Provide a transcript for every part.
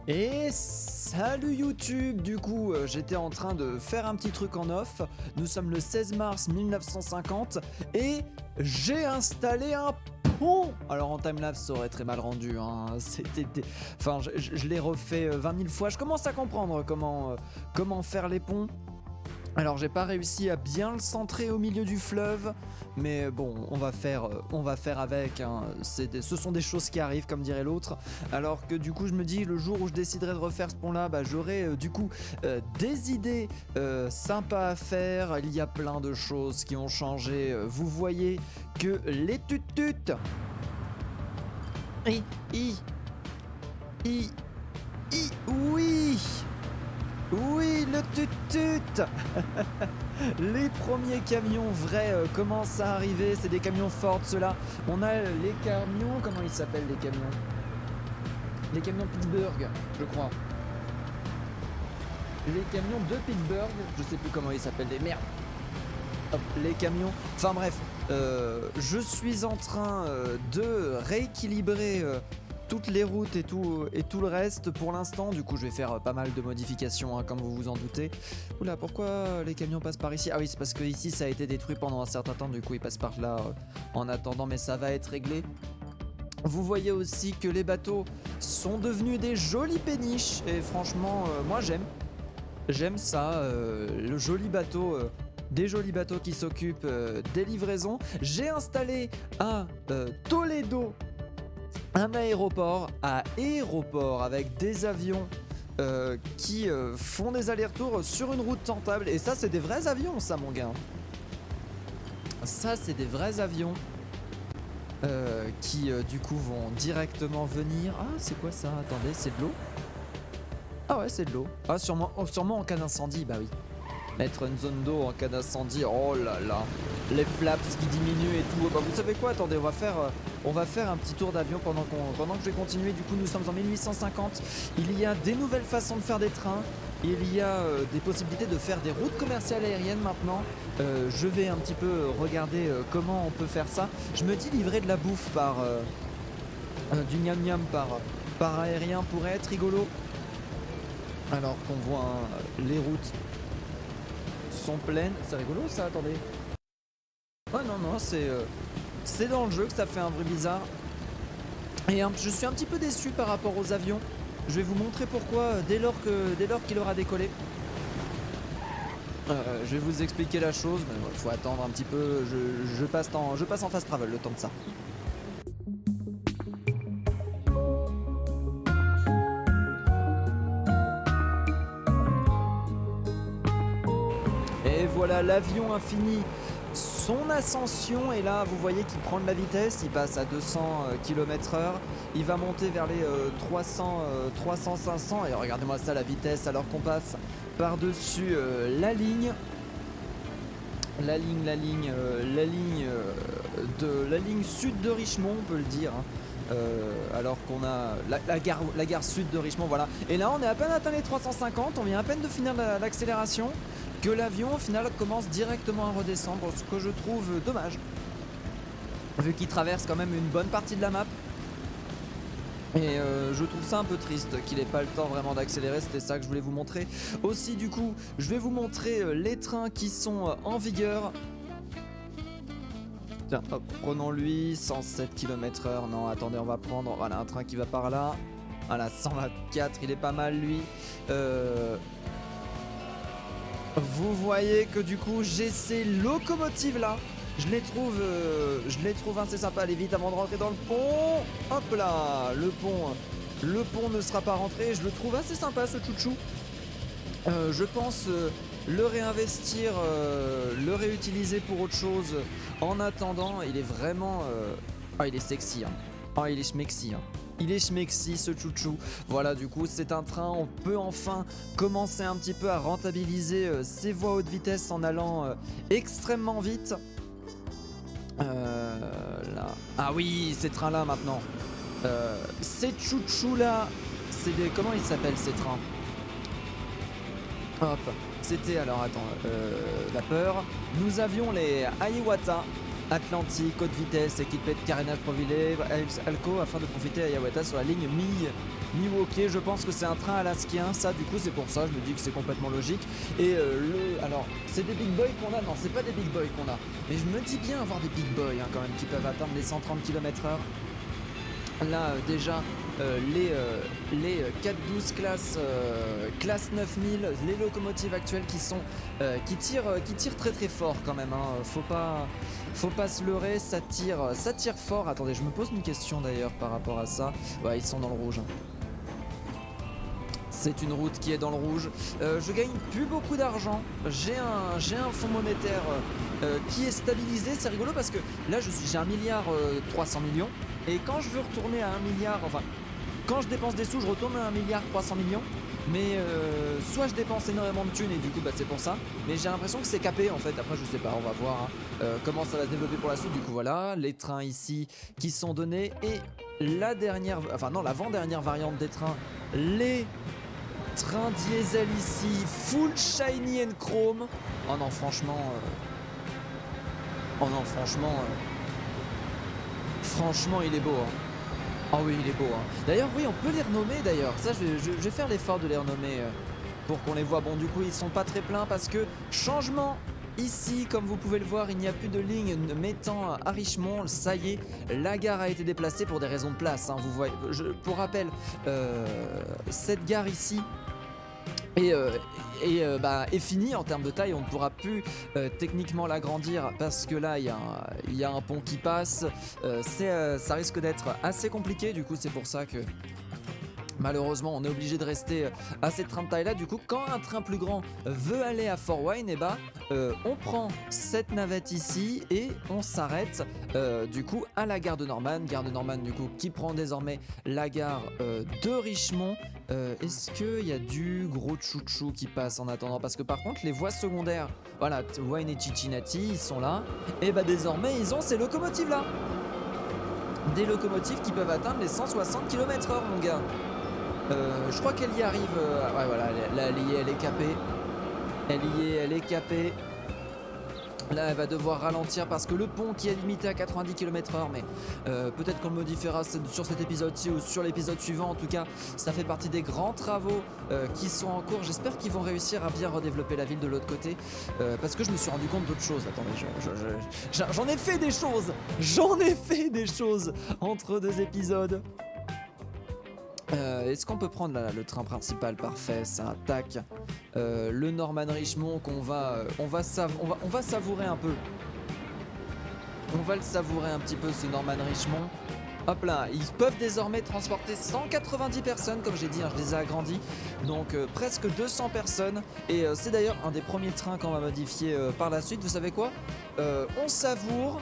Et salut YouTube. Du coup, j'étais en train de faire un petit truc en off. Nous sommes le 16 mars 1950 et j'ai installé un pont. Alors en timelapse ça aurait très mal rendu, hein. Enfin, je l'ai refait 20 000 fois. Je commence à comprendre comment faire les ponts. Alors j'ai pas réussi à bien le centrer au milieu du fleuve, mais bon, on va faire avec, hein. Ce sont des choses qui arrivent, comme dirait l'autre. Alors que du coup je me dis, le jour où je déciderai de refaire ce pont là, j'aurai du coup des idées sympas à faire. Il y a plein de choses qui ont changé. Vous voyez que les tututes, i, i, i, i, oui. Oui, le tut-tut. Les premiers camions vrais commencent à arriver. C'est des camions Ford, ceux-là. On a les camions... Comment ils s'appellent, les camions? Les camions Pittsburgh, je crois. Les camions de Pittsburgh. Je sais plus comment ils s'appellent. Les merdes. Hop, les camions. Enfin bref. Je suis en train de rééquilibrer... toutes les routes et tout le reste pour l'instant. Du coup je vais faire pas mal de modifications, hein, comme vous vous en doutez. Oula, pourquoi les camions passent par ici? Ah oui, c'est parce que ici ça a été détruit pendant un certain temps. Du coup ils passent par là en attendant, mais ça va être réglé. Vous voyez aussi que les bateaux sont devenus des jolis péniches. Et franchement moi j'aime ça, le joli bateau, des jolis bateaux qui s'occupent des livraisons. J'ai installé un Toledo, un aéroport avec des avions qui font des allers-retours sur une route tentable. Et ça, c'est des vrais avions, ça, mon gars. Ça, c'est des vrais avions qui, du coup, vont directement venir... Ah, c'est quoi ça? Attendez, c'est de l'eau? Ah ouais, c'est de l'eau. Ah, sûrement en cas d'incendie, bah oui. Mettre une zone d'eau en cas d'incendie, oh là là, les flaps qui diminuent et tout. Bah vous savez quoi, attendez, on va faire un petit tour d'avion pendant que je vais continuer. Du coup nous sommes en 1850, il y a des nouvelles façons de faire des trains, il y a des possibilités de faire des routes commerciales aériennes maintenant. Je vais un petit peu regarder comment on peut faire ça. Je me dis livrer de la bouffe par du gnam gnam par aérien pourrait être rigolo. Alors qu'on voit les routes sont pleines. C'est rigolo ça, attendez. Ouais non, c'est dans le jeu que ça fait un bruit bizarre. Et je suis un petit peu déçu par rapport aux avions. Je vais vous montrer pourquoi dès lors qu'il aura décollé. Je vais vous expliquer la chose, mais il faut attendre un petit peu. Je passe en fast travel le temps de ça. Et voilà, l'avion a fini son ascension et là vous voyez qu'il prend de la vitesse, il passe à 200 km/h, il va monter vers les 300-500 et regardez-moi ça, la vitesse alors qu'on passe par-dessus la ligne sud de Richmond, on peut le dire, hein. Alors qu'on a la gare sud de Richmond, voilà. Et là on est à peine atteint les 350, on vient à peine de finir l'accélération, que l'avion au final commence directement à redescendre, ce que je trouve dommage, vu qu'il traverse quand même une bonne partie de la map. Et je trouve ça un peu triste qu'il ait pas le temps vraiment d'accélérer. C'était ça que je voulais vous montrer. Aussi du coup je vais vous montrer les trains qui sont en vigueur. Tiens, hop, prenons-lui, 107 km/h. Non, attendez, on va prendre, voilà, un train qui va par là. Voilà, 124, il est pas mal lui. Vous voyez que du coup j'ai ces locomotives là. Je les trouve assez sympa. Allez vite avant de rentrer dans le pont. Hop là, le pont ne sera pas rentré. Je le trouve assez sympa ce chouchou. Je pense le réinvestir, le réutiliser pour autre chose. En attendant, il est vraiment... Ah, il est sexy, hein. Ah, il est schmexy, hein. Il est schmexy ce chouchou. Voilà, du coup c'est un train. On peut enfin commencer un petit peu à rentabiliser ses voies haute vitesse en allant extrêmement vite. Là. Ah oui, ces trains là maintenant. Ces chouchous là, c'est des... Comment ils s'appellent ces trains? Hop, c'était alors attends, vapeur. Nous avions les Hiawatha. Atlantique, haute vitesse, équipé de carénage profilé, Alco afin de profiter à Yawata sur la ligne Milwaukee. Je pense que c'est un train alaskien, ça du coup c'est pour ça, je me dis que c'est complètement logique. Et alors c'est des big boys qu'on a, non c'est pas des big boys qu'on a, mais je me dis bien avoir des big boys quand même qui peuvent atteindre les 130 km/h. Là déjà les 412 classe 9000, les locomotives actuelles qui tirent très très fort quand même, hein. Faut pas se leurrer, ça tire fort. Attendez, je me pose une question d'ailleurs par rapport à ça. Ouais, ils sont dans le rouge, hein. C'est une route qui est dans le rouge. Je gagne plus beaucoup d'argent. J'ai un fonds monétaire qui est stabilisé. C'est rigolo parce que là j'ai 1 milliard 300 millions. Et quand je veux retourner à 1 milliard, enfin quand je dépense des sous, je retourne à 1 milliard 300 millions. Mais soit je dépense énormément de thunes et du coup bah, c'est pour ça. Mais j'ai l'impression que c'est capé en fait. Après je sais pas, on va voir hein, comment ça va se développer pour la suite. Du coup voilà, les trains ici qui sont donnés. Et l'avant-dernière variante des trains, les train diesel ici, full shiny and chrome. Oh non franchement franchement il est beau hein. Oh oui il est beau hein. D'ailleurs oui on peut les renommer d'ailleurs. Ça je vais faire l'effort de les renommer pour qu'on les voit. Bon du coup ils sont pas très pleins parce que changement ici comme vous pouvez le voir, il n'y a plus de ligne mettant à Richmond. Ça y est, la gare a été déplacée pour des raisons de place hein. Vous voyez, pour rappel cette gare ici est fini en termes de taille. On ne pourra plus techniquement l'agrandir parce que là il y a un pont qui passe. Ça risque d'être assez compliqué. Du coup c'est pour ça que malheureusement on est obligé de rester à cette train de taille là. Du coup quand un train plus grand veut aller à Fort Wayne, et on prend cette navette ici et on s'arrête du coup à la gare de Norman. Gare de Norman du coup qui prend désormais la gare de Richmond. Est-ce qu'il y a du gros chouchou qui passe en attendant? Parce que par contre les voies secondaires, voilà, Wayne et Cincinnati ils sont là. Et désormais ils ont ces locomotives là. Des locomotives qui peuvent atteindre les 160 km/h mon gars. Je crois qu'elle y arrive. Ouais voilà, là elle est capée. Elle est capée. Là elle va devoir ralentir parce que le pont qui est limité à 90 km/h, mais peut-être qu'on le modifiera sur cet épisode-ci ou sur l'épisode suivant. En tout cas ça fait partie des grands travaux qui sont en cours. J'espère qu'ils vont réussir à bien redévelopper la ville de l'autre côté parce que je me suis rendu compte d'autres choses. Attendez, j'en ai fait des choses entre deux épisodes. Est-ce qu'on peut prendre le train principal? Parfait, ça, tac. Le Norman Richmond qu'on on va savourer un peu. On va le savourer un petit peu ce Norman Richmond. Hop là, ils peuvent désormais transporter 190 personnes, comme j'ai dit, hein, je les ai agrandis. Donc presque 200 personnes. Et c'est d'ailleurs un des premiers trains qu'on va modifier par la suite. Vous savez quoi? On savoure.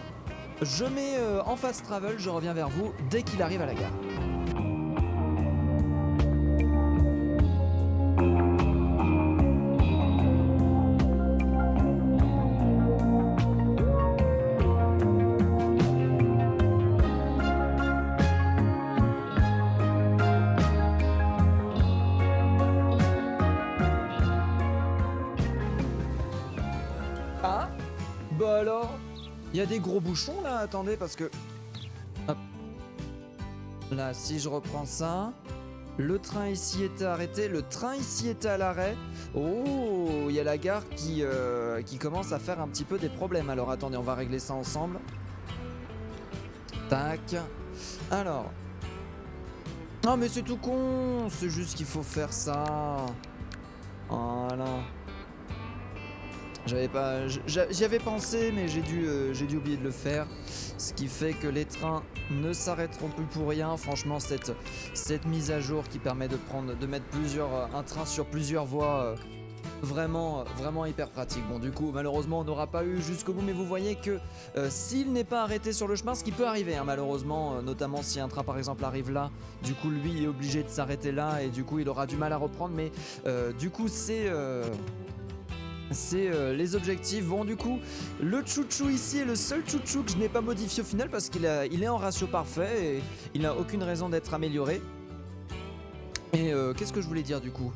Je mets en fast travel, je reviens vers vous dès qu'il arrive à la gare. Bah alors, il y a des gros bouchons là, attendez, parce que... Hop. Là, si je reprends ça, le train ici était arrêté, le train ici était à l'arrêt. Oh, il y a la gare qui commence à faire un petit peu des problèmes. Alors attendez, on va régler ça ensemble. Tac. Alors... Non mais c'est tout con, c'est juste qu'il faut faire ça. Voilà. J'y avais pensé, mais j'ai dû oublier de le faire. Ce qui fait que les trains ne s'arrêteront plus pour rien. Franchement, cette mise à jour qui permet de mettre un train sur plusieurs voies, vraiment hyper pratique. Bon, du coup, malheureusement, on n'aura pas eu jusqu'au bout, mais vous voyez que s'il n'est pas arrêté sur le chemin, ce qui peut arriver, hein, malheureusement, notamment si un train par exemple arrive là, du coup, lui est obligé de s'arrêter là et du coup, il aura du mal à reprendre. Mais du coup, c'est les objectifs. Bon du coup le chouchou ici est le seul chouchou que je n'ai pas modifié au final parce qu'il est en ratio parfait et il n'a aucune raison d'être amélioré. Et qu'est-ce que je voulais dire du coup,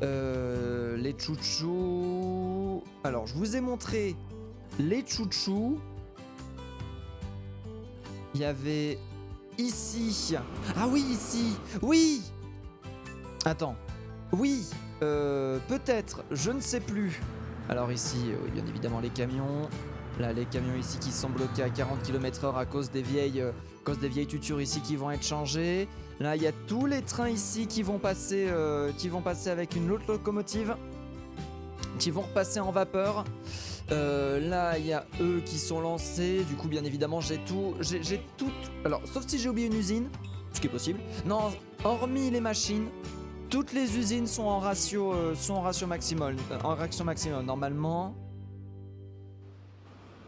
les chouchous. Alors je vous ai montré les chouchous. Il y avait ici. Ah oui, ici. Oui. Attends. Oui. Peut-être. Je ne sais plus. Alors ici, bien évidemment les camions. Là, les camions ici qui sont bloqués à 40 km/h à cause des vieilles tutures ici qui vont être changées. Là, il y a tous les trains ici qui vont passer avec une autre locomotive, qui vont repasser en vapeur. Là, il y a eux qui sont lancés. Du coup, bien évidemment, j'ai tout. Alors, sauf si j'ai oublié une usine, ce qui est possible. Non, hormis les machines, toutes les usines sont en ratio maximum.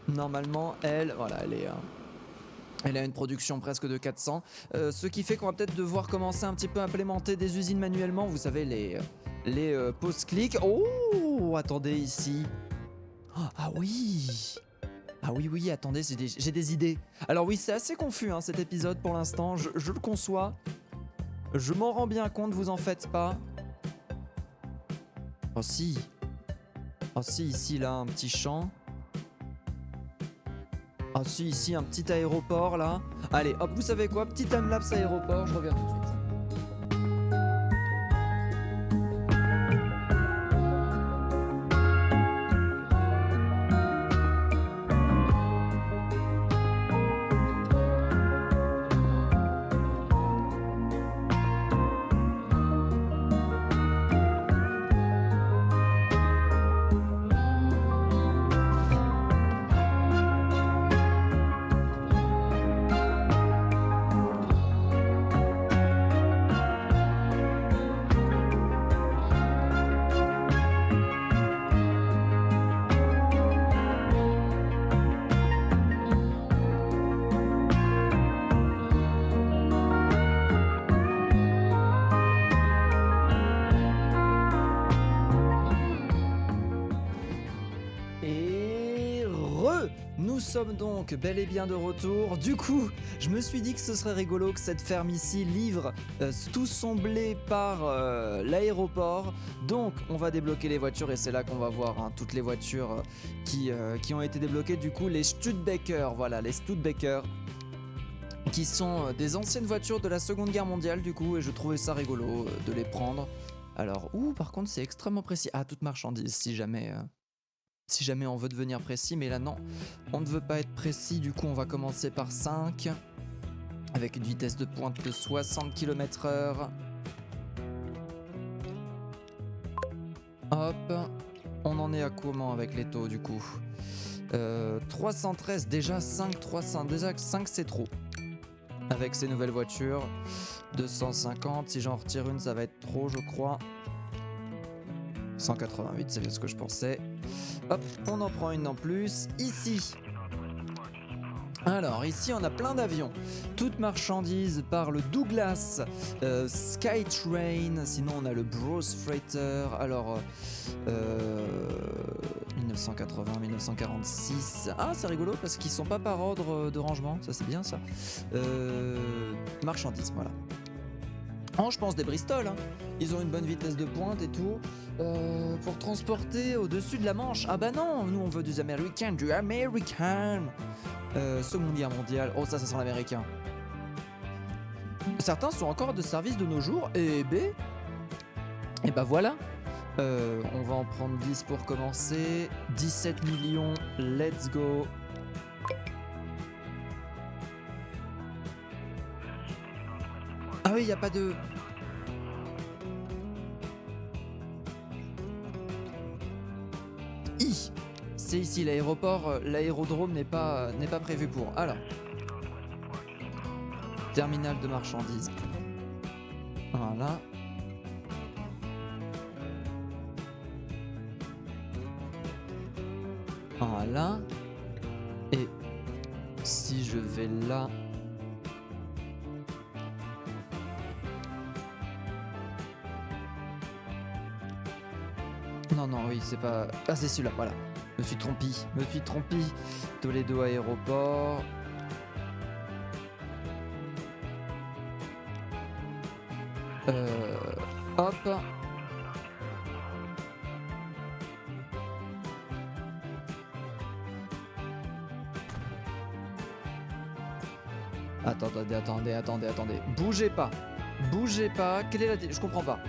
Normalement, elle a une production presque de 400. Ce qui fait qu'on va peut-être devoir commencer un petit peu à implémenter des usines manuellement. Vous savez, les post-click. Oh, attendez ici. Oh, ah oui. Ah oui, attendez, j'ai des idées. Alors oui, c'est assez confus cet épisode pour l'instant. Je le conçois. Je m'en rends bien compte, vous en faites pas. Oh si. Oh si, ici, là, un petit champ. Ah si, ici, un petit aéroport, là. Allez, hop, vous savez quoi? Petit timelapse aéroport, je reviens tout de suite. Nous sommes donc bel et bien de retour. Du coup, je me suis dit que ce serait rigolo que cette ferme ici livre tout son blé par l'aéroport. Donc, on va débloquer les voitures et c'est là qu'on va voir toutes les voitures qui ont été débloquées. Du coup, les Studebaker, voilà, les Studebaker, qui sont des anciennes voitures de la Seconde Guerre mondiale, du coup, et je trouvais ça rigolo de les prendre. Alors, par contre, c'est extrêmement précis. Ah, toute marchandise, si jamais on veut devenir précis, mais là non, on ne veut pas être précis, du coup on va commencer par 5, avec une vitesse de pointe de 60 km/h. Hop, on en est à comment avec les taux du coup 313, déjà 5, 300, déjà 5 c'est trop. Avec ces nouvelles voitures, 250, si j'en retire une ça va être trop je crois. 188, c'est bien ce que je pensais. Hop, on en prend une en plus. Ici. Alors, ici, on a plein d'avions. Toutes marchandises par le Douglas Skytrain. Sinon, on a le Bros Freighter. Alors, 1980, 1946. Ah, c'est rigolo parce qu'ils sont pas par ordre de rangement. Ça, c'est bien, ça. Marchandises, voilà. Oh, je pense des Bristol, Ils ont une bonne vitesse de pointe et tout. Pour transporter au-dessus de la Manche. Ah bah non, nous on veut du américain. Seconde Guerre mondiale. Oh, ça sent l'américain. Certains sont encore de service de nos jours. Et bah voilà. On va en prendre 10 pour commencer. 17 millions. Let's go. Ah oui, il n'y a pas de... C'est ici l'aéroport, l'aérodrome n'est pas prévu pour. Alors, terminal de marchandises. Voilà. Voilà. Et si je vais là... Non, oui, c'est pas... Ah, c'est celui-là, voilà. Me suis trompé. Toledo aéroport. Hop. Attendez. Bougez pas. Bougez pas. Quelle est la... Je comprends pas.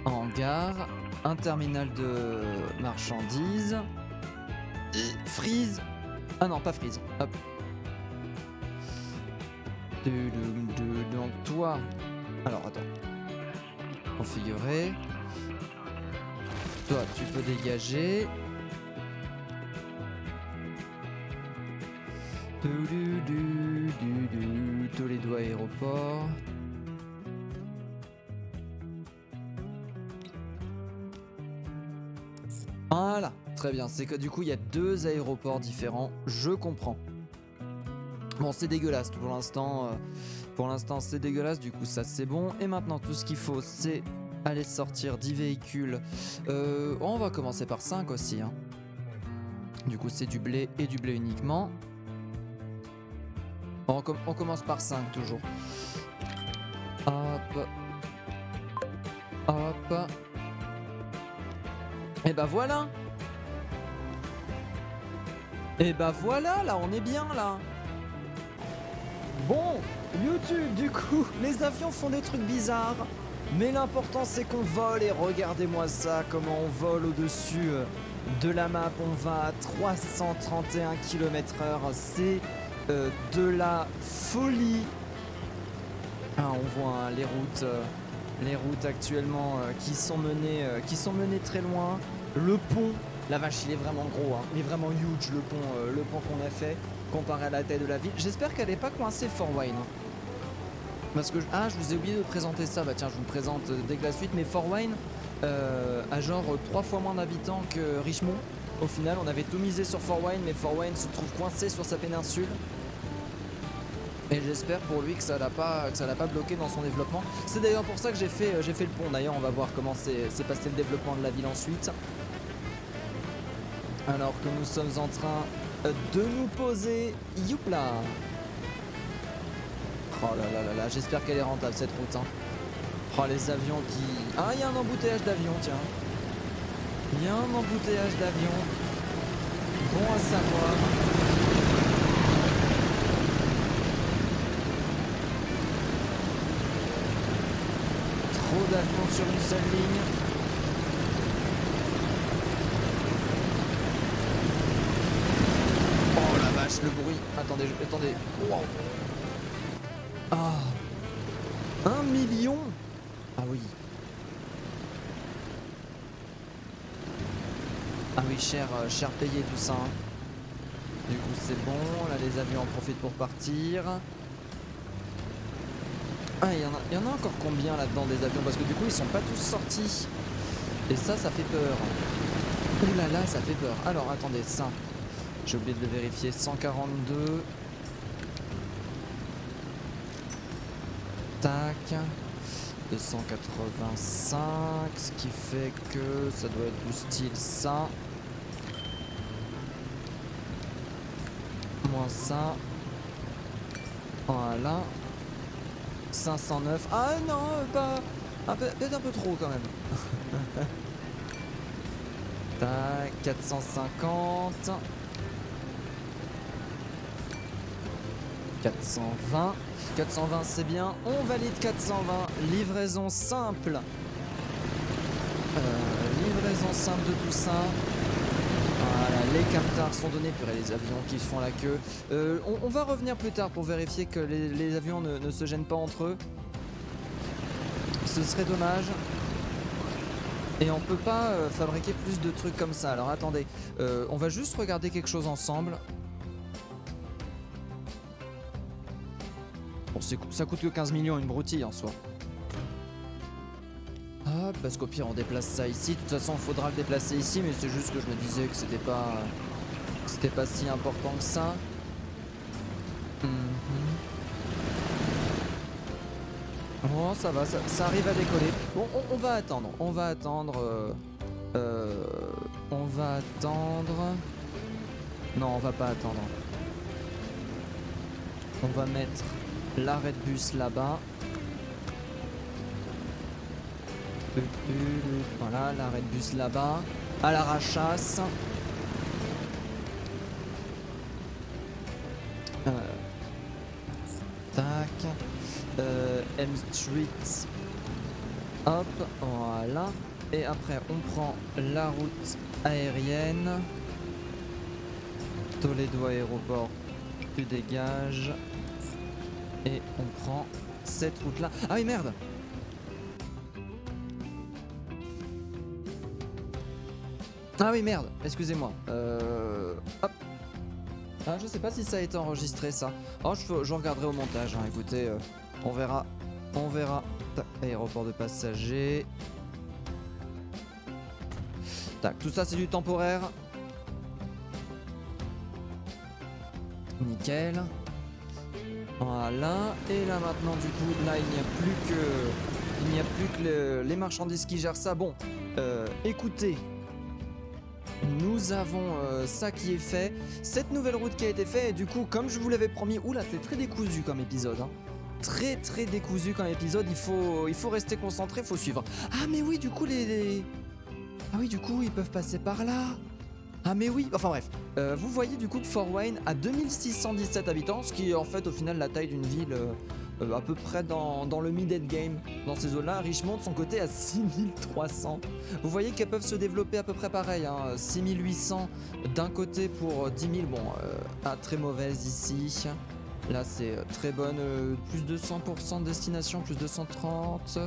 Hangar. Un terminal de marchandises. Freeze. Ah non, pas freeze. Hop. Donc toi... Alors, attends. Configurer. Toi, tu peux dégager. Toledo aéroport. Voilà, très bien. C'est que du coup, il y a 2 aéroports différents. Je comprends. Bon, c'est dégueulasse pour l'instant. Pour l'instant, c'est dégueulasse. Du coup, ça, c'est bon. Et maintenant, tout ce qu'il faut, c'est aller sortir 10 véhicules. On va commencer par 5 aussi. Hein. Du coup, c'est du blé et du blé uniquement. On commence par 5 toujours. Hop. Hop. Et bah voilà. Et bah voilà, là, on est bien, là. Bon, YouTube, du coup, les avions font des trucs bizarres. Mais l'important, c'est qu'on vole. Et regardez-moi ça, comment on vole au-dessus de la map. On va à 331 km/h. C'est de la folie. Ah, on voit hein, les routes actuellement qui sont menées très loin. Le pont, la vache, il est vraiment gros, hein. Il est vraiment huge le pont qu'on a fait comparé à la taille de la ville. J'espère qu'elle n'est pas coincée Fort Wayne. Hein. Parce que je vous ai oublié de présenter ça. Bah tiens, je vous le présente dès que la suite. Mais Fort Wayne a genre 3 fois moins d'habitants que Richmond. Au final, on avait tout misé sur Fort Wayne, mais Fort Wayne se trouve coincé sur sa péninsule. Et j'espère pour lui que ça l'a pas bloqué dans son développement. C'est d'ailleurs pour ça que j'ai fait le pont. D'ailleurs, on va voir comment s'est passé le développement de la ville ensuite. Alors que nous sommes en train de nous poser. Youpla. Oh là, j'espère qu'elle est rentable cette route. Hein. Oh, les avions qui... Ah, il y a un embouteillage d'avions, tiens. Il y a un embouteillage d'avions. Bon à savoir. Trop d'avions sur une seule ligne. Oh la vache, le bruit. Attendez. Wow. Ah, 1 million. Ah oui. Ah oui, cher payé tout ça. Hein. Du coup, c'est bon. Là, les avions en profitent pour partir. Ah, il y en a encore combien là-dedans des avions? Parce que du coup, ils sont pas tous sortis. Et ça fait peur. Ouh là là, ça fait peur. Alors, attendez, ça. J'ai oublié de le vérifier. 142. Tac. 285. Ce qui fait que ça doit être du style ça. Moins ça. Voilà. 509. Ah non, pas... peut-être un peu trop quand même. Tac, 450. 420. 420 c'est bien. On valide 420. Livraison simple. Livraison simple de tout ça. Voilà, les captars sont donnés. Purée, les avions qui font la queue. On va revenir plus tard pour vérifier que les avions ne se gênent pas entre eux. Ce serait dommage. Et on peut pas fabriquer plus de trucs comme ça. Alors attendez, on va juste regarder quelque chose ensemble. Bon, ça coûte que 15 millions une broutille en soi. Hop, parce qu'au pire on déplace ça ici. De toute façon, il faudra le déplacer ici, mais c'est juste que je me disais que c'était pas si important que ça. Bon, ça va, ça arrive à décoller. Bon, on va attendre. On va attendre. Non, on va pas attendre. On va mettre l'arrêt de bus là-bas. Voilà, l'arrêt de bus là-bas. À la rachasse. M Street. Hop, voilà. Et après, on prend la route aérienne. Toledo Aéroport, tu dégages. Et on prend cette route-là. Ah oui, merde! Ah oui, merde, excusez-moi. Hop. Ah, je sais pas si ça a été enregistré, ça. Oh, je regarderai au montage, hein. Écoutez, on verra. On verra. Tac, aéroport de passagers. Tac, tout ça, c'est du temporaire. Nickel. Voilà. Et là, maintenant, du coup, là, il n'y a plus que les marchandises qui gèrent ça. Bon, écoutez. Nous avons ça qui est fait, cette nouvelle route qui a été faite et du coup comme je vous l'avais promis, oula c'est très décousu comme épisode, hein. Très décousu comme épisode, il faut rester concentré, il faut suivre. Ah mais oui du coup Ah oui du coup ils peuvent passer par là. Ah mais oui, enfin bref, vous voyez du coup que Fort Wayne a 2617 habitants, ce qui est en fait au final la taille d'une ville à peu près dans le mid-end game, dans ces zones-là. Richmond de son côté à 6300. Vous voyez qu'elles peuvent se développer à peu près pareil, hein. 6800 d'un côté pour 10 000, bon, très mauvaise ici. Là c'est très bonne, plus de 100% de destination, plus de 130.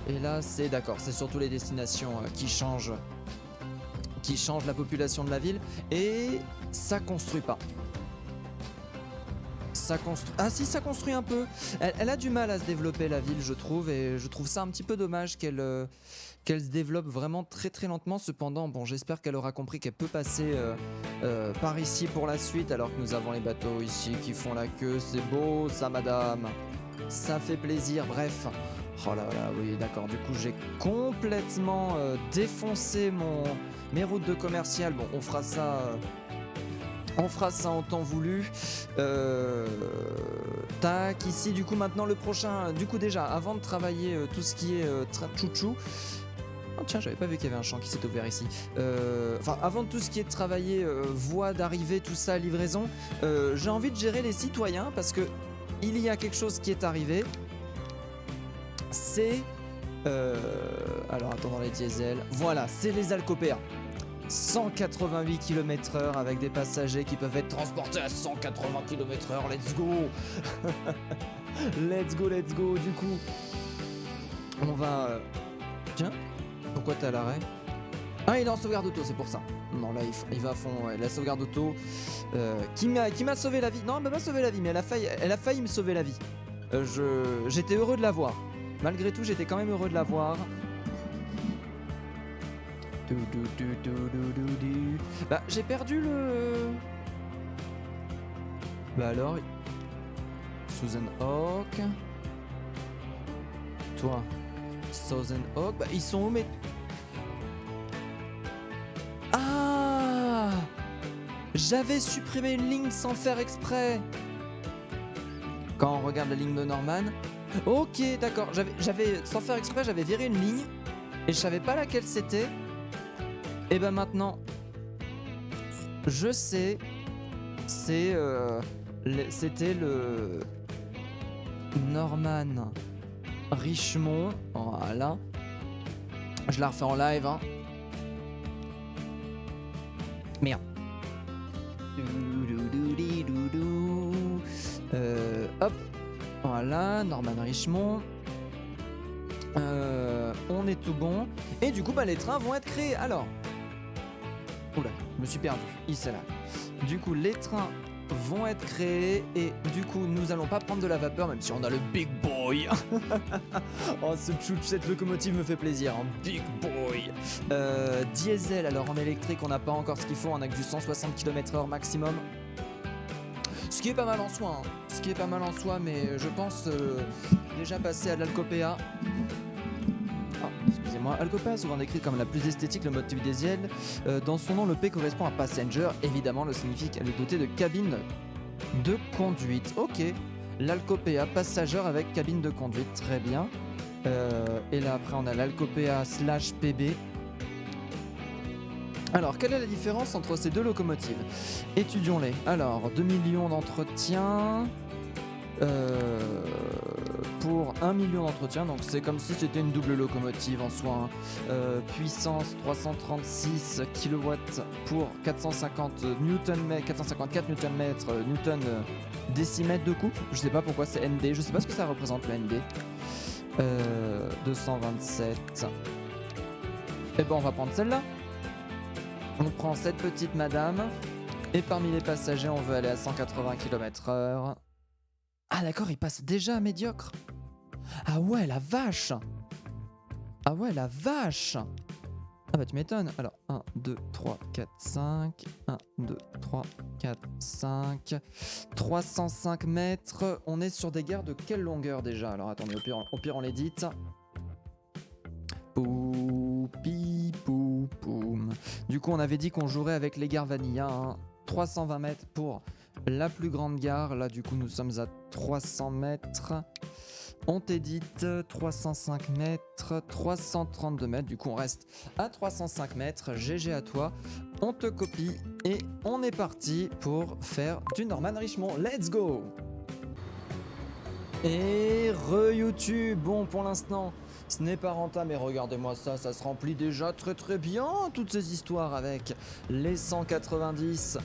Et là c'est d'accord, c'est surtout les destinations qui changent la population de la ville. Et ça construit pas. Ah si, ça construit un peu. Elle a du mal à se développer la ville, je trouve, et je trouve ça un petit peu dommage qu'elle se développe vraiment très lentement. Cependant, bon, j'espère qu'elle aura compris qu'elle peut passer par ici pour la suite, alors que nous avons les bateaux ici qui font la queue. C'est beau ça, madame, ça fait plaisir. Bref, oh là là, oui d'accord, du coup j'ai complètement défoncé mes routes de commercial. Bon, on fera ça en temps voulu. Tac, ici du coup maintenant le prochain, du coup déjà avant de travailler tout ce qui est chouchou. Oh tiens, j'avais pas vu qu'il y avait un champ qui s'est ouvert ici. Enfin avant de tout ce qui est de travailler, voie d'arrivée, tout ça, livraison, j'ai envie de gérer les citoyens parce que il y a quelque chose qui est arrivé. C'est alors attends, dans les diesels, voilà, c'est les Alcopéas. 188 km/h avec des passagers qui peuvent être transportés à 180 km/h. Let's go. Let's go. Du coup, on va... Tiens, pourquoi t'es à l'arrêt? Ah, il est en sauvegarde auto, c'est pour ça. Non, là, il va à fond. Ouais, la sauvegarde auto qui m'a sauvé la vie. Non, elle m'a pas sauvé la vie, mais elle a failli me sauver la vie. J'étais heureux de la voir. Malgré tout, j'étais quand même heureux de la voir. Bah j'ai perdu le... Bah alors... Susan Hawk... Toi... Susan Hawk... Bah ils sont où mes... Ah, j'avais supprimé une ligne sans faire exprès. Quand on regarde la ligne de Norman... Ok d'accord, j'avais sans faire exprès, j'avais viré une ligne et je savais pas laquelle c'était. Et ben maintenant, je sais, c'était le Norman Richmond, voilà. Je la refais en live, hein. Merde. Hop, voilà, Norman Richmond. On est tout bon. Et du coup, bah, les trains vont être créés. Alors... Oula, je me suis perdu. Ici, là. Du coup, les trains vont être créés et du coup, nous allons pas prendre de la vapeur, même si on a le Big Boy. Oh, cette locomotive me fait plaisir, hein. Big Boy. Diesel, alors en électrique, on n'a pas encore ce qu'il faut. On a que du 160 km/h maximum. Ce qui est pas mal en soi, hein. Mais je pense déjà passer à l'Alcopéa. Excusez-moi, Alcopéa est souvent décrite comme la plus esthétique, le motif diesel. Dans son nom, le P correspond à passenger. Évidemment, le signifie qu'elle est dotée de cabine de conduite. Ok, l'Alcopéa passager avec cabine de conduite, très bien. Et là après, on a l'Alcopéa /PB. Alors, quelle est la différence entre ces deux locomotives? Étudions-les. Alors, 2 millions d'entretien. euh, pour 1 million d'entretien. Donc c'est comme si c'était une double locomotive en soi, hein. Puissance 336 kW pour 450 Nm, 454 Nm, Newton décimètre de couple. Je sais pas pourquoi c'est ND, je sais pas ce que ça représente le ND. 227. Et ben on va prendre celle-là. On prend cette petite madame. Et parmi les passagers, on veut aller à 180 km/h. Ah d'accord, il passe déjà à médiocre. Ah ouais, la vache. Ah ouais, la vache. Ah bah tu m'étonnes. Alors 1, 2, 3, 4, 5. 1, 2, 3, 4, 5. 305 mètres. On est sur des gares de quelle longueur déjà? Alors attendez, au pire on l'édite. Poupi pou poum. Du coup on avait dit qu'on jouerait avec les gares Vanilla, hein. 320 mètres pour la plus grande gare. Là du coup nous sommes à 300 mètres. On t'édite 305 mètres, 332 mètres. Du coup on reste à 305 mètres. GG à toi. On te copie et on est parti pour faire du Norman Richmond. Let's go. Et re-YouTube. Bon pour l'instant ce n'est pas rentable, mais regardez-moi ça, ça se remplit déjà très très bien, toutes ces histoires avec les 190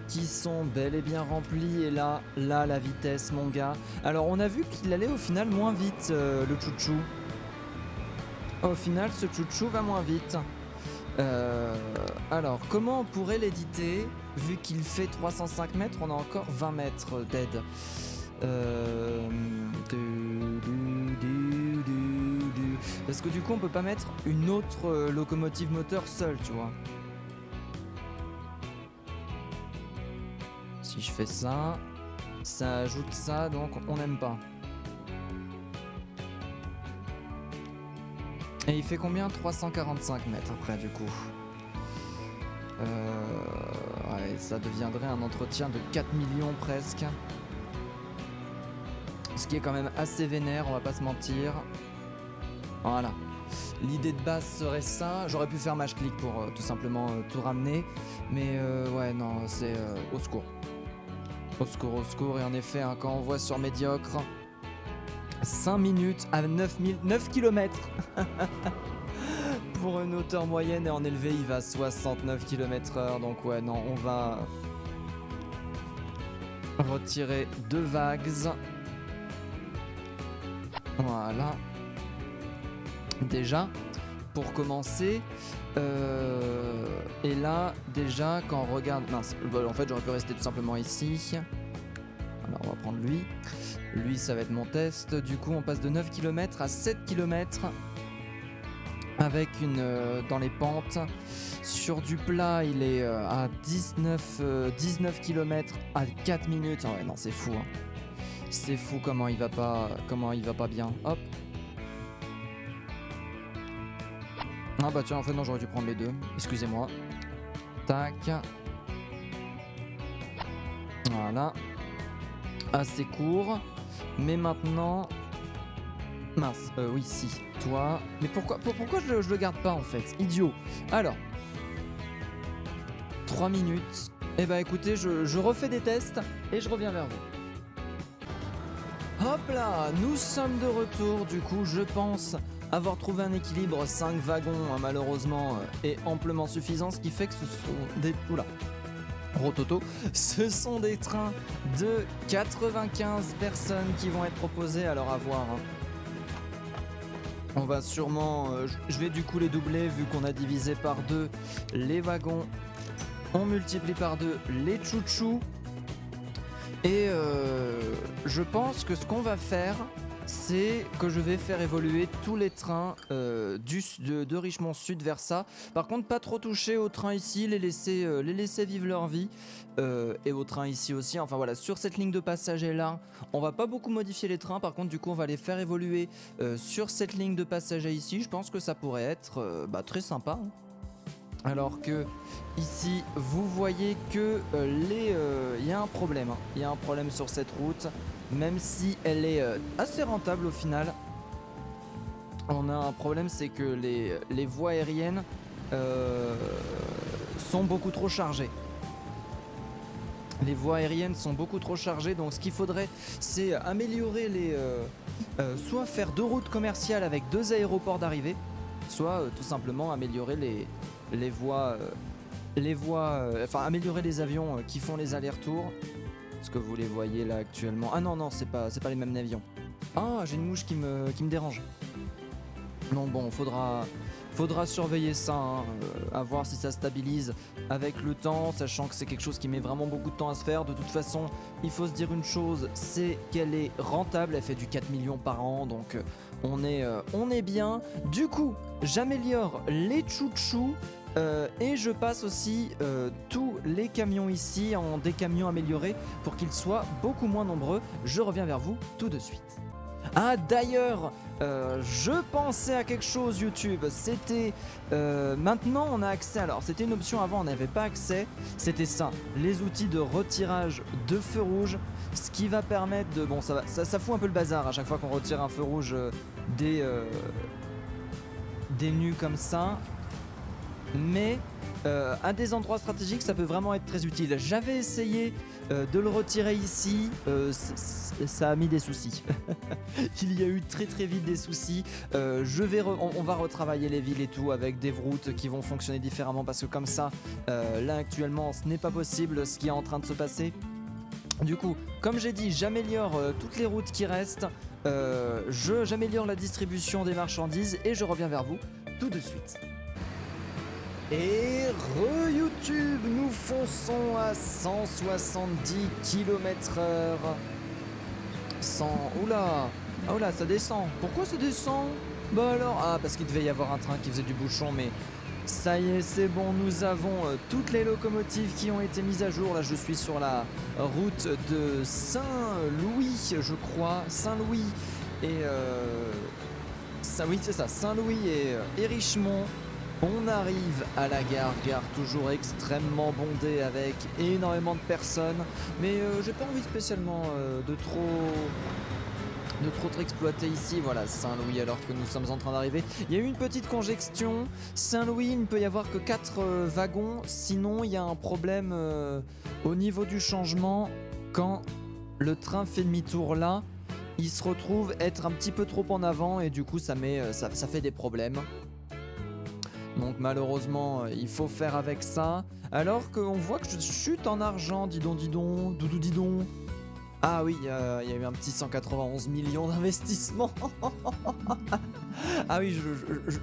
qui sont bel et bien remplis. Et là, la vitesse, mon gars. Alors, on a vu qu'il allait au final moins vite, le chouchou. Au final, ce chouchou va moins vite. Alors, comment on pourrait l'éditer? Vu qu'il fait 305 mètres, on a encore 20 mètres d'aide. Parce que du coup on peut pas mettre une autre locomotive moteur seule, tu vois. Si je fais ça, ça ajoute ça, donc on n'aime pas. Et il fait combien? 345 mètres après du coup. Ouais, ça deviendrait un entretien de 4 millions presque. Ce qui est quand même assez vénère, on va pas se mentir. Voilà. L'idée de base serait ça. J'aurais pu faire match click pour tout simplement tout ramener. Mais ouais, non, c'est au secours. Au secours, au secours. Et en effet, hein, quand on voit sur médiocre, 5 minutes à 9 km. Pour une hauteur moyenne, et en élevé, il va à 69 km/h. Donc ouais, non, on va retirer 2 vagues. Voilà. Déjà, pour commencer, et là, déjà, quand on regarde... Mince, en fait, j'aurais pu rester tout simplement ici. Alors, on va prendre lui. Lui, ça va être mon test. Du coup, on passe de 9 km à 7 km. Avec une... dans les pentes. Sur du plat, il est à 19 km à 4 minutes. Ah ouais, non, c'est fou, hein. C'est fou comment il va pas bien. Hop. Ah bah tiens, en fait non, j'aurais dû prendre les deux. Excusez-moi. Tac. Voilà. Assez court. Mais maintenant... Mince. Oui, si. Toi... Mais pourquoi je le garde pas en fait? Idiot. Alors. 3 minutes. Eh bah écoutez, je refais des tests et je reviens vers vous. Hop là, nous sommes de retour. Du coup, je pense avoir trouvé un équilibre. 5 wagons, malheureusement, est amplement suffisant. Ce qui fait que ce sont des... Oula. Rototo. Ce sont des trains de 95 personnes qui vont être proposés. Alors à voir. Hein. On va sûrement... je vais du coup les doubler vu qu'on a divisé par 2 les wagons. On multiplie par 2 les chouchous. Et je pense que ce qu'on va faire, c'est que je vais faire évoluer tous les trains de Richmond Sud vers ça. Par contre, pas trop toucher aux trains ici, les laisser vivre leur vie. Et aux trains ici aussi. Enfin voilà, sur cette ligne de passagers là, on va pas beaucoup modifier les trains. Par contre, du coup, on va les faire évoluer sur cette ligne de passagers ici. Je pense que ça pourrait être très sympa. Hein. Alors que ici vous voyez que il y a un problème, hein. Il y a un problème sur cette route, même si elle est assez rentable au final. On a un problème, c'est que les voies aériennes sont beaucoup trop chargées. Les voies aériennes sont beaucoup trop chargées, donc ce qu'il faudrait, c'est améliorer soit faire 2 routes commerciales avec 2 aéroports d'arrivée, soit tout simplement améliorer les voies, enfin améliorer les avions qui font les allers-retours. Est-ce que vous les voyez là actuellement? Ah non, non, c'est pas les mêmes avions. Ah, j'ai une mouche qui me dérange. Donc bon, faudra surveiller ça, hein, à voir si ça stabilise avec le temps, sachant que c'est quelque chose qui met vraiment beaucoup de temps à se faire. De toute façon, il faut se dire une chose, c'est qu'elle est rentable, elle fait du 4 millions par an, donc on est bien. Du coup, j'améliore les chouchous et je passe aussi tous les camions ici en des camions améliorés pour qu'ils soient beaucoup moins nombreux. Je reviens vers vous tout de suite. Ah d'ailleurs, je pensais à quelque chose YouTube, c'était maintenant on a accès, alors c'était une option avant on n'avait pas accès, c'était ça, les outils de retirage de feu rouge, ce qui va permettre de, bon ça fout un peu le bazar à chaque fois qu'on retire un feu rouge des nus comme ça, mais à des endroits stratégiques ça peut vraiment être très utile. J'avais essayé de le retirer ici, ça a mis des soucis. Il y a eu très vite des soucis. On va retravailler les villes et tout avec des routes qui vont fonctionner différemment parce que comme ça, là actuellement ce n'est pas possible ce qui est en train de se passer. Du coup, comme j'ai dit, j'améliore toutes les routes qui restent, j'améliore la distribution des marchandises et je reviens vers vous tout de suite. Et re-YouTube, nous fonçons à 170 km/h. 100... Oula! Ah oula, ça descend. Pourquoi ça descend? Bah alors... Ah, parce qu'il devait y avoir un train qui faisait du bouchon, mais... Ça y est, c'est bon, nous avons toutes les locomotives qui ont été mises à jour. Là, je suis sur la route de Saint-Louis, je crois. Saint-Louis et... Oui, c'est ça, Saint-Louis et Richemont. On arrive à la gare toujours extrêmement bondée avec énormément de personnes, mais j'ai pas envie spécialement de trop exploiter ici. Voilà, Saint-Louis alors que nous sommes en train d'arriver. Il y a eu une petite congestion. Saint-Louis, il ne peut y avoir que 4 wagons, sinon il y a un problème au niveau du changement. Quand le train fait demi-tour là, il se retrouve être un petit peu trop en avant et du coup ça fait des problèmes. Donc malheureusement, il faut faire avec ça. Alors qu'on voit que je chute en argent, dis donc, doudou dis donc. Ah oui, il y a eu un petit 191 millions d'investissement. Ah oui,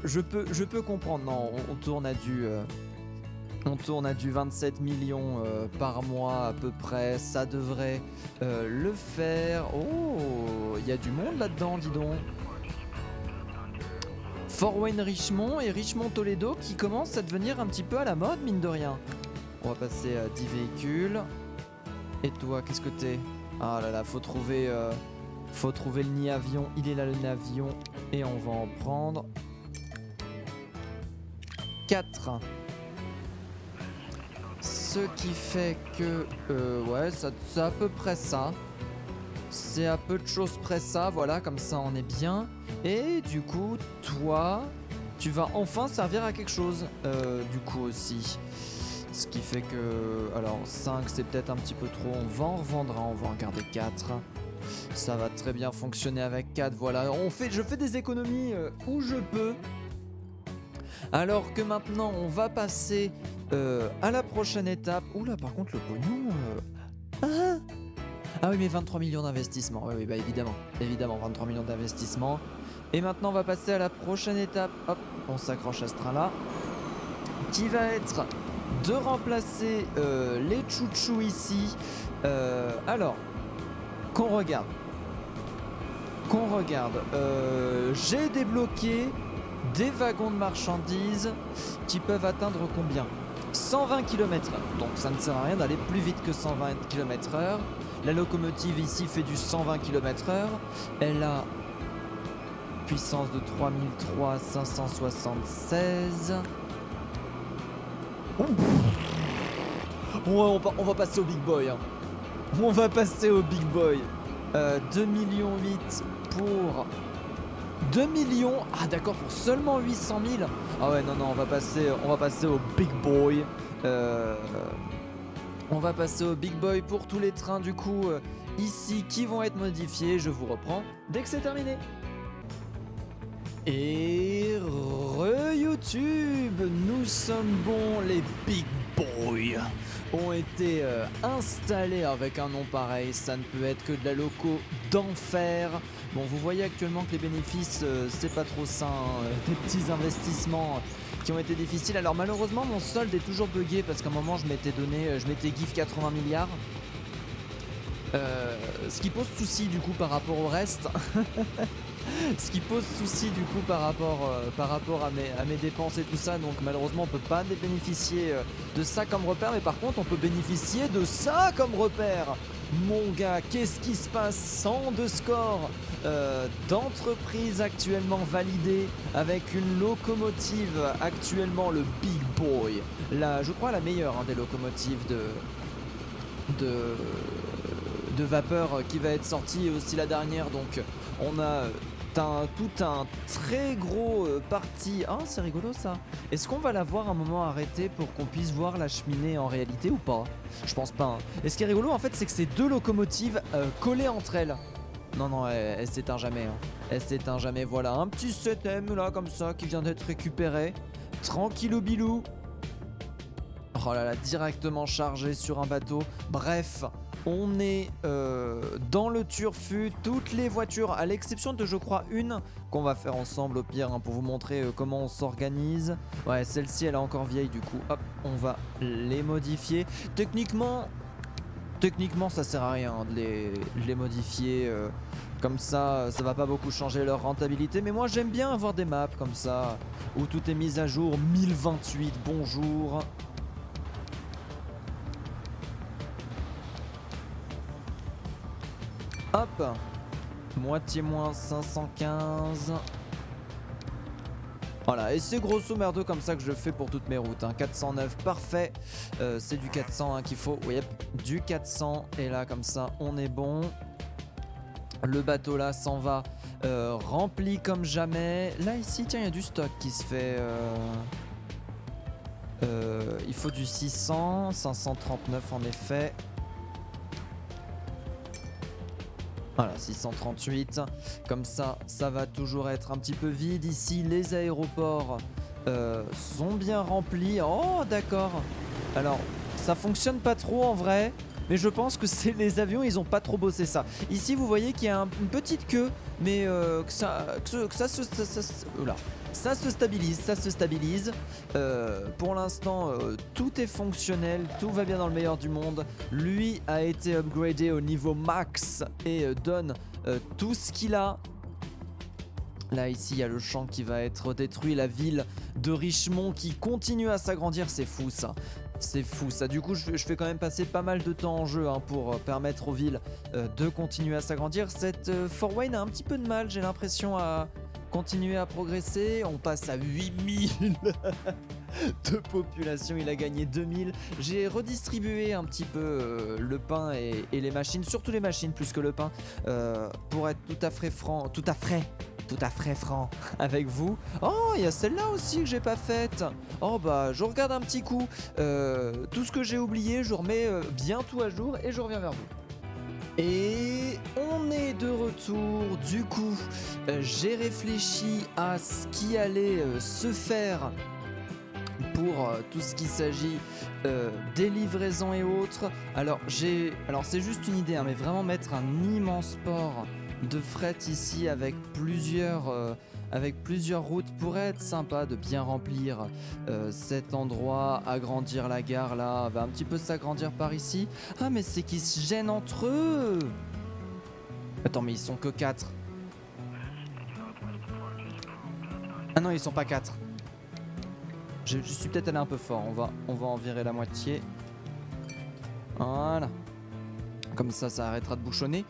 je peux comprendre. Non, on tourne à du 27 millions par mois à peu près. Ça devrait le faire. Oh, il y a du monde là-dedans, dis donc. Fort Wayne Richmond et Richmond Toledo qui commencent à devenir un petit peu à la mode, mine de rien. On va passer à 10 véhicules. Et toi, qu'est-ce que t'es? Ah là là, faut trouver le nid avion. Il est là le nid avion. Et on va en prendre 4. Ce qui fait que... ouais, c'est à peu près ça. C'est à peu de choses près ça, voilà, comme ça on est bien. Et du coup, toi, tu vas enfin servir à quelque chose, du coup aussi. Ce qui fait que... Alors, 5 c'est peut-être un petit peu trop, on va en revendre un, on va en garder 4. Ça va très bien fonctionner avec 4, voilà. Je fais des économies où je peux. Alors que maintenant, on va passer à la prochaine étape. Oula, par contre, le pognon... Ah oui, mais 23 millions d'investissement. Oui, bah évidemment, 23 millions d'investissement. Et maintenant, on va passer à la prochaine étape. Hop, on s'accroche à ce train-là. Qui va être de remplacer les chouchous ici. Alors, qu'on regarde. J'ai débloqué des wagons de marchandises qui peuvent atteindre combien? 120 km/h. Donc ça ne sert à rien d'aller plus vite que 120 km/h. La locomotive ici fait du 120 km/h. Elle a puissance de 3576. On va passer au big boy. Hein. On va passer au big boy. 2,8 millions pour... 2 millions. Ah d'accord, pour seulement 800 000. Ah ouais, non, on va passer au big boy. On va passer au Big Boy pour tous les trains du coup ici qui vont être modifiés. Je vous reprends dès que c'est terminé. Et re-YouTube, nous sommes bons, les Big Boys ont été installés avec un nom pareil, ça ne peut être que de la loco d'enfer. Bon, vous voyez actuellement que les bénéfices, c'est pas trop sain, des petits investissements qui ont été difficiles. Alors malheureusement, mon solde est toujours buggé parce qu'à un moment, je m'étais gif 80 milliards. Ce qui pose souci du coup par rapport au reste. Ce qui pose souci du coup par rapport à mes dépenses et tout ça. Donc malheureusement on peut pas bénéficier de ça comme repère. Mais par contre on peut bénéficier de ça comme repère. Mon gars, qu'est-ce qui se passe? 102 scores d'entreprise actuellement validés avec une locomotive actuellement le Big Boy. Je crois la meilleure des locomotives de vapeur qui va être sortie et aussi la dernière. Donc on a tout un très gros parti. Ah, c'est rigolo ça. Est-ce qu'on va la voir un moment arrêtée pour qu'on puisse voir la cheminée en réalité ou pas? Je pense pas. Hein. Et ce qui est rigolo en fait, c'est que ces deux locomotives collées entre elles. Non, elle s'éteint jamais. Hein. Elle s'éteint jamais. Voilà, un petit 7ème là comme ça qui vient d'être récupéré. Tranquillou bilou. Oh là là, directement chargé sur un bateau. Bref. On est dans le turfu, toutes les voitures, à l'exception de je crois une qu'on va faire ensemble au pire pour vous montrer comment on s'organise. Ouais, celle-ci elle est encore vieille du coup, hop, on va les modifier. Techniquement ça sert à rien de les modifier comme ça va pas beaucoup changer leur rentabilité. Mais moi j'aime bien avoir des maps comme ça, où tout est mis à jour, 1028, bonjour. Hop, moitié moins 515. Voilà, et c'est grosso merdo comme ça que je fais pour toutes mes routes. 409, parfait. C'est du 400 qu'il faut. Oui, du 400. Et là, comme ça, on est bon. Le bateau là s'en va rempli comme jamais. Là, ici, tiens, il y a du stock qui se fait. Il faut du 600, 539 en effet. Voilà, 638, comme ça va toujours être un petit peu vide. Ici, les aéroports sont bien remplis. Oh, d'accord. Alors, ça fonctionne pas trop en vrai, mais je pense que c'est les avions, ils ont pas trop bossé ça. Ici, vous voyez qu'il y a une petite queue, mais que ça se stabilise. Pour l'instant, tout est fonctionnel, tout va bien dans le meilleur du monde. Lui a été upgradé au niveau max et donne tout ce qu'il a. Là, ici, il y a le champ qui va être détruit, la ville de Richmond qui continue à s'agrandir. C'est fou ça. C'est fou ça. Du coup, je fais quand même passer pas mal de temps en jeu pour permettre aux villes de continuer à s'agrandir. Cette Fort Wayne a un petit peu de mal, j'ai l'impression, à continuer à progresser. On passe à 8000 de population. Il a gagné 2000. J'ai redistribué un petit peu le pain et les machines, surtout les machines plus que le pain, pour être tout à fait franc avec vous. Oh, il y a celle-là aussi que j'ai pas faite. Oh bah, je regarde un petit coup. Tout ce que j'ai oublié, je remets bien tout à jour et je reviens vers vous. Et on est de retour. Du coup, j'ai réfléchi à ce qui allait se faire pour tout ce qui s'agit des livraisons et autres. Alors c'est juste une idée, mais vraiment mettre un immense port de fret ici avec plusieurs routes pourrait être sympa de bien remplir cet endroit, agrandir la gare là, va un petit peu s'agrandir par ici. Ah mais c'est qu'ils se gênent entre eux. Attends, mais ils sont que 4. Ah non, ils sont pas 4. Je suis peut-être allé un peu fort, on va en virer la moitié. Voilà. Comme ça arrêtera de bouchonner.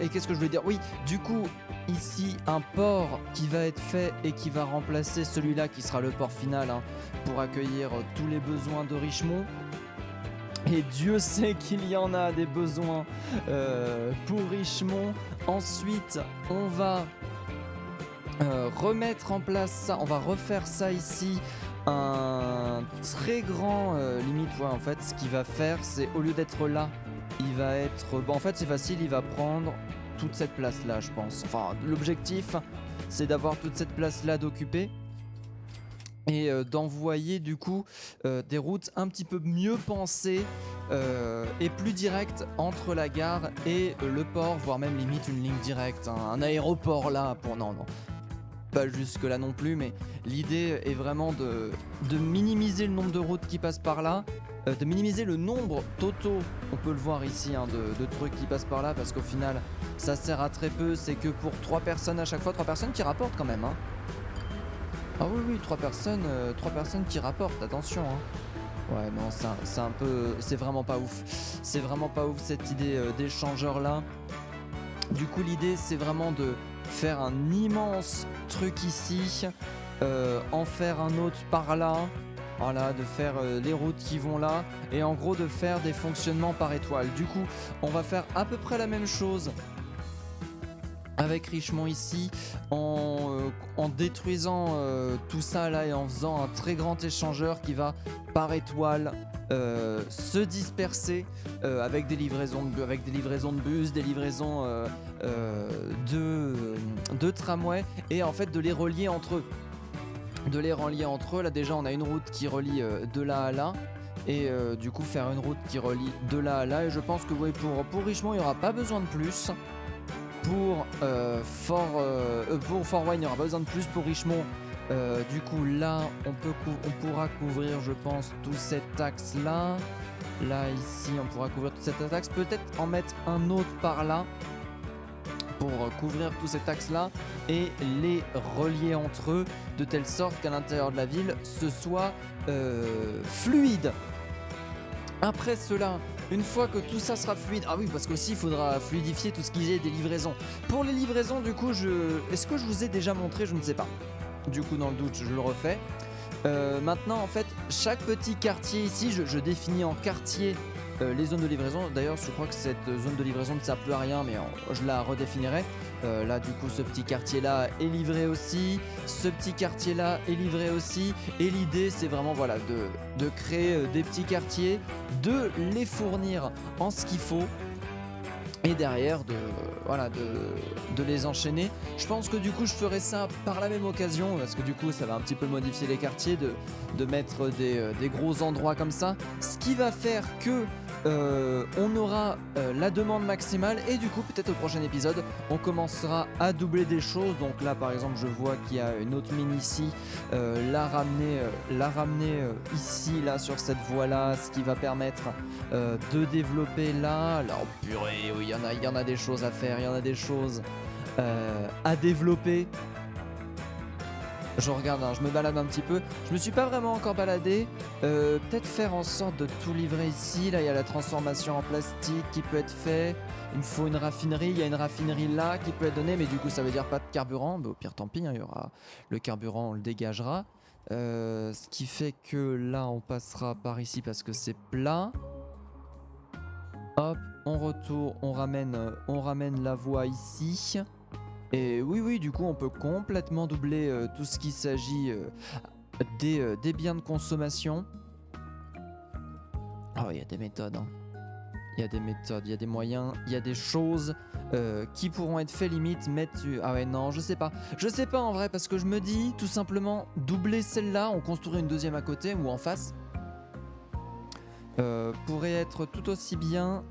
Et qu'est-ce que je voulais dire? Oui, du coup, ici, un port qui va être fait et qui va remplacer celui-là qui sera le port final pour accueillir tous les besoins de Richmond. Et Dieu sait qu'il y en a des besoins pour Richmond. Ensuite, on va remettre en place ça. On va refaire ça ici un très grand limite. Ouais, en fait, ce qu'il va faire, c'est au lieu d'être là, il va être. Bon, en fait, c'est facile, il va prendre toute cette place-là, je pense. Enfin, l'objectif, c'est d'avoir toute cette place-là d'occuper. Et d'envoyer du coup des routes un petit peu mieux pensées et plus directes entre la gare et le port, voire même limite une ligne directe, hein, un aéroport là pour non pas jusque là non plus, mais l'idée est vraiment de minimiser le nombre de routes qui passent par là, de minimiser le nombre totaux, on peut le voir ici, hein, de trucs qui passent par là, parce qu'au final ça sert à très peu, c'est que pour 3 personnes à chaque fois, 3 personnes qui rapportent quand même, hein. Ah oui, oui, 3 personnes qui rapportent, attention, hein. Ouais, non, c'est un peu. C'est vraiment pas ouf. C'est vraiment pas ouf cette idée d'échangeur là. Du coup, l'idée c'est vraiment de faire un immense truc ici, en faire un autre par là. Voilà, de faire les routes qui vont là. Et en gros, de faire des fonctionnements par étoile. Du coup, on va faire à peu près la même chose avec Richemont ici, en détruisant tout ça là et en faisant un très grand échangeur qui va par étoile se disperser avec des livraisons de bus, des livraisons de tramway, et en fait de les relier entre eux. Là déjà on a une route qui relie de là à là. Et du coup faire une route qui relie de là à là. Et je pense que oui, pour Richemont il n'y aura pas besoin de plus. Pour Fort Wayne, il n'y aura pas besoin de plus. Pour Richemont, du coup, là, on pourra couvrir, je pense, tout cet axe-là. Là, ici, on pourra couvrir tout cet axe. Peut-être en mettre un autre par là pour couvrir tout cet axe-là et les relier entre eux de telle sorte qu'à l'intérieur de la ville, ce soit fluide. Après cela, une fois que tout ça sera fluide, ah oui, parce qu'aussi il faudra fluidifier tout ce qui est des livraisons. Pour les livraisons, du coup, est-ce que je vous ai déjà montré? Je ne sais pas. Du coup, dans le doute, je le refais. Maintenant, en fait, chaque petit quartier ici, je définis en quartier les zones de livraison. D'ailleurs, je crois que cette zone de livraison ne sert plus à rien, mais je la redéfinirai. Là, du coup, ce petit quartier-là est livré aussi. Ce petit quartier-là est livré aussi. Et l'idée, c'est vraiment voilà, de créer des petits quartiers, de les fournir en ce qu'il faut. Et derrière, de les enchaîner. Je pense que du coup, je ferai ça par la même occasion, parce que du coup, ça va un petit peu modifier les quartiers, de mettre des gros endroits comme ça. Ce qui va faire que on aura la demande maximale, et du coup, peut-être au prochain épisode, on commencera à doubler des choses. Donc là, par exemple, je vois qu'il y a une autre mine ici, la ramener ici, là, sur cette voie-là, ce qui va permettre de développer là. Oh purée, oui, il y en a des choses à faire, il y en a des choses à développer. Je regarde, hein, je me balade un petit peu. Je me suis pas vraiment encore baladé. Peut-être faire en sorte de tout livrer ici. Là, il y a la transformation en plastique qui peut être fait. Il me faut une raffinerie. Il y a une raffinerie là qui peut être donnée, mais du coup, ça veut dire pas de carburant. Mais au pire, tant pis, hein, il y aura le carburant, on le dégagera. Ce qui fait que là, on passera par ici parce que c'est plat. Hop, on retourne, on ramène la voie ici. Et oui, du coup, on peut complètement doubler tout ce qui s'agit des biens de consommation. Oh, il y a des méthodes, hein. Il y a des méthodes, il y a des moyens, il y a des choses qui pourront être fait limite mettre... Ah ouais, non, je sais pas. Je sais pas en vrai, parce que je me dis, tout simplement, doubler celle-là, on construirait une deuxième à côté ou en face. Pourrait être tout aussi bien.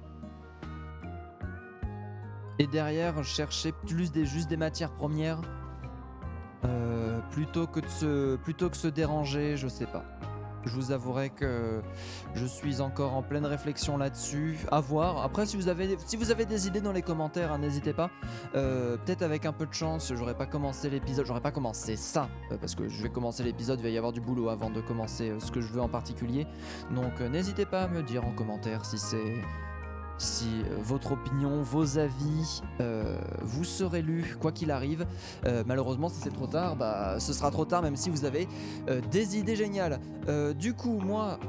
Et derrière, chercher juste des matières premières plutôt que se déranger, je sais pas. Je vous avouerai que je suis encore en pleine réflexion là-dessus. À voir. Après, si vous avez des idées dans les commentaires, hein, n'hésitez pas. Peut-être avec un peu de chance, j'aurais pas commencé l'épisode. J'aurais pas commencé ça, parce que je vais commencer l'épisode, il va y avoir du boulot avant de commencer ce que je veux en particulier. Donc n'hésitez pas à me dire en commentaire si votre opinion, vos avis vous seraient lus, quoi qu'il arrive. Malheureusement, si c'est trop tard, ce sera trop tard, même si vous avez des idées géniales. Du coup, moi,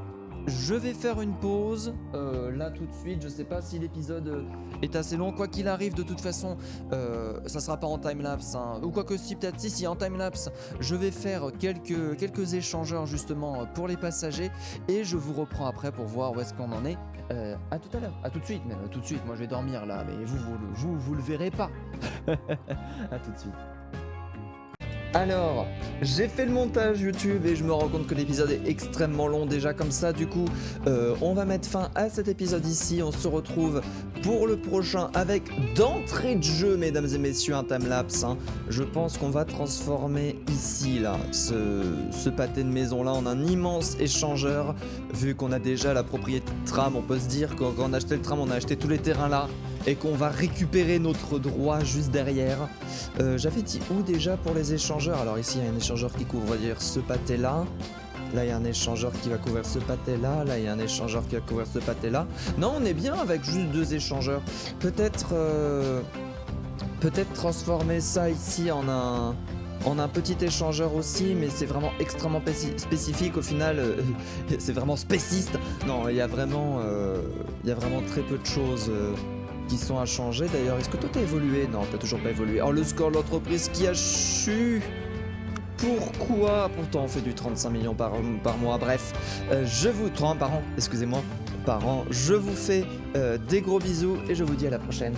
je vais faire une pause là tout de suite. Je sais pas si l'épisode est assez long. Quoi qu'il arrive, de toute façon, ça sera pas en timelapse. Hein. Ou quoi que si, peut-être si en timelapse, je vais faire quelques échangeurs justement pour les passagers. Et je vous reprends après pour voir où est-ce qu'on en est. À tout à l'heure, à tout de suite même, tout de suite. Moi je vais dormir là, mais vous le verrez pas. À tout de suite. Alors, j'ai fait le montage YouTube et je me rends compte que l'épisode est extrêmement long déjà comme ça. Du coup, on va mettre fin à cet épisode ici. On se retrouve pour le prochain avec d'entrée de jeu, mesdames et messieurs, un timelapse. Hein. Je pense qu'on va transformer ici, là, ce pâté de maison là en un immense échangeur. Vu qu'on a déjà la propriété de tram, on peut se dire que quand on a acheté le tram, on a acheté tous les terrains là. Et qu'on va récupérer notre droit juste derrière. J'avais dit où déjà pour les échangeurs? Alors ici il y a un échangeur qui couvre dire ce pâté là. Là il y a un échangeur qui va couvrir ce pâté là. Là il y a un échangeur qui va couvrir ce pâté là. Non, on est bien avec juste 2 échangeurs. Peut-être transformer ça ici en un petit échangeur aussi, mais c'est vraiment extrêmement spécifique au final, c'est vraiment spéciste. Non, il y a vraiment très peu de choses qui sont à changer. D'ailleurs, est-ce que toi t'as évolué? Non, t'as toujours pas évolué. Oh, le score de l'entreprise qui a chu. Pourquoi? Pourtant on fait du 35 millions par mois. Bref, je vous... 30 par an, excusez-moi, par an. Je vous fais des gros bisous et je vous dis à la prochaine.